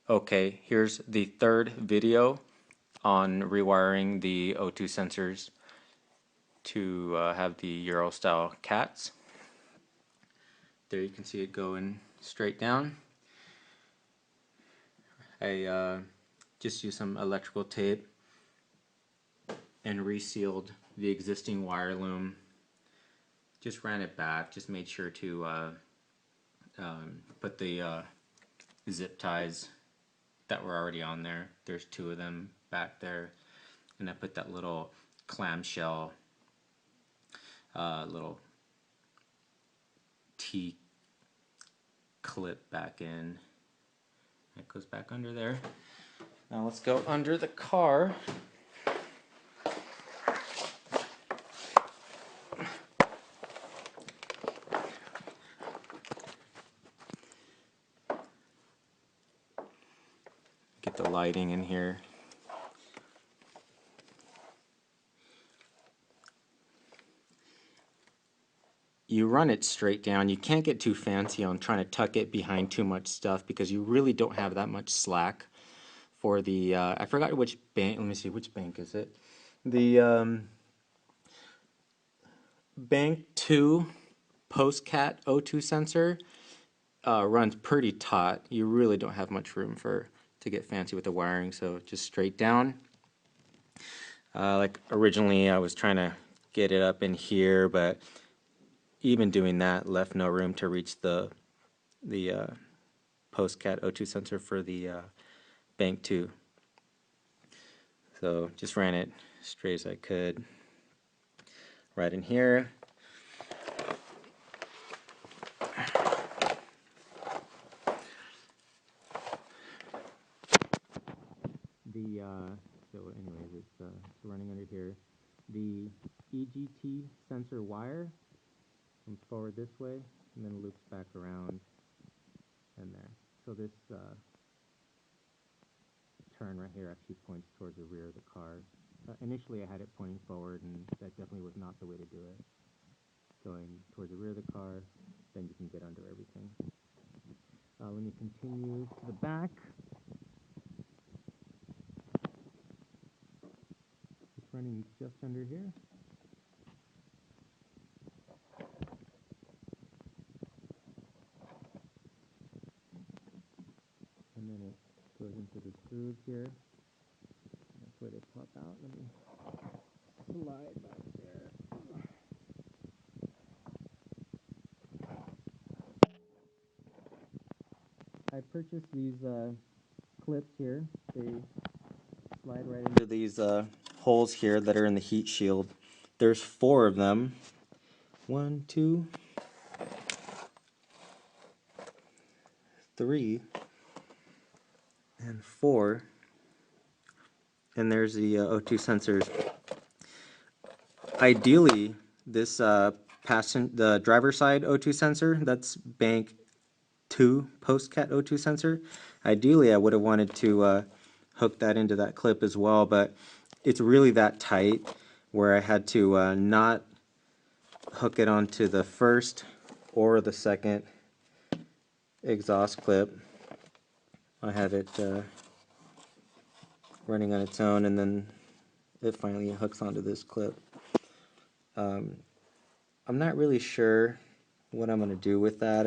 Okay, here's the third video on rewiring the O2 sensors to have the Euro style cats. There you can see it going straight down. I just used some electrical tape and resealed the existing wire loom. Just ran it back, just made sure to put the zip ties that were already on there. There's two of them back there, and I put that little clamshell little T clip back in. It goes back under there. Now let's go under the car. Get the lighting in here. You run it straight down. You can't get too fancy on trying to tuck it behind too much stuff because you really don't have that much slack for the, I forgot which bank, let me see, which bank is it? The bank 2 post-cat O2 sensor runs pretty taut. You really don't have much room to get fancy with the wiring, so just straight down. Like originally I was trying to get it up in here, but even doing that left no room to reach the post-cat O2 sensor for the bank 2. So just ran it straight as I could right in here. So anyways, it's running under here. The EGT sensor wire comes forward this way and then loops back around and there. So this turn right here actually points towards the rear of the car. Initially I had it pointing forward, and that definitely was not the way to do it. Going towards the rear of the car, then you can get under everything. Let me continue to the back. It's running just under here. And then it goes into the grooves here. That's where they pop out. Let me slide back there. I purchased these clips here. They slide right into these holes here that are in the heat shield. There's 4 of them. 1, 2, 3, and 4. And there's the O2 sensors. Ideally, this the driver side O2 sensor, that's bank 2 post-cat O2 sensor. Ideally, I would have wanted to hook that into that clip as well, but it's really that tight where I had to not hook it onto the first or the second exhaust clip. I have it running on its own, and then it finally hooks onto this clip. I'm not really sure what I'm going to do with that.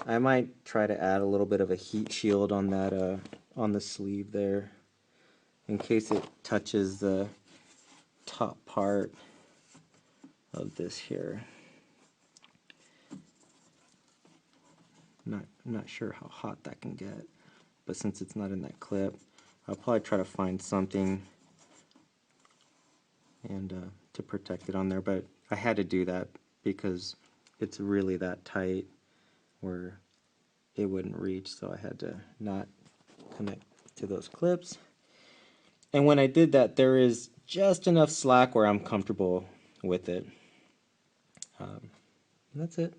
I might try to add a little bit of a heat shield on that on the sleeve there, in case it touches the top part of this here. I'm not sure how hot that can get, but since it's not in that clip, I'll probably try to find something and to protect it on there. But I had to do that because it's really that tight where it wouldn't reach, so I had to not connect to those clips. And when I did that, there is just enough slack where I'm comfortable with it. And that's it.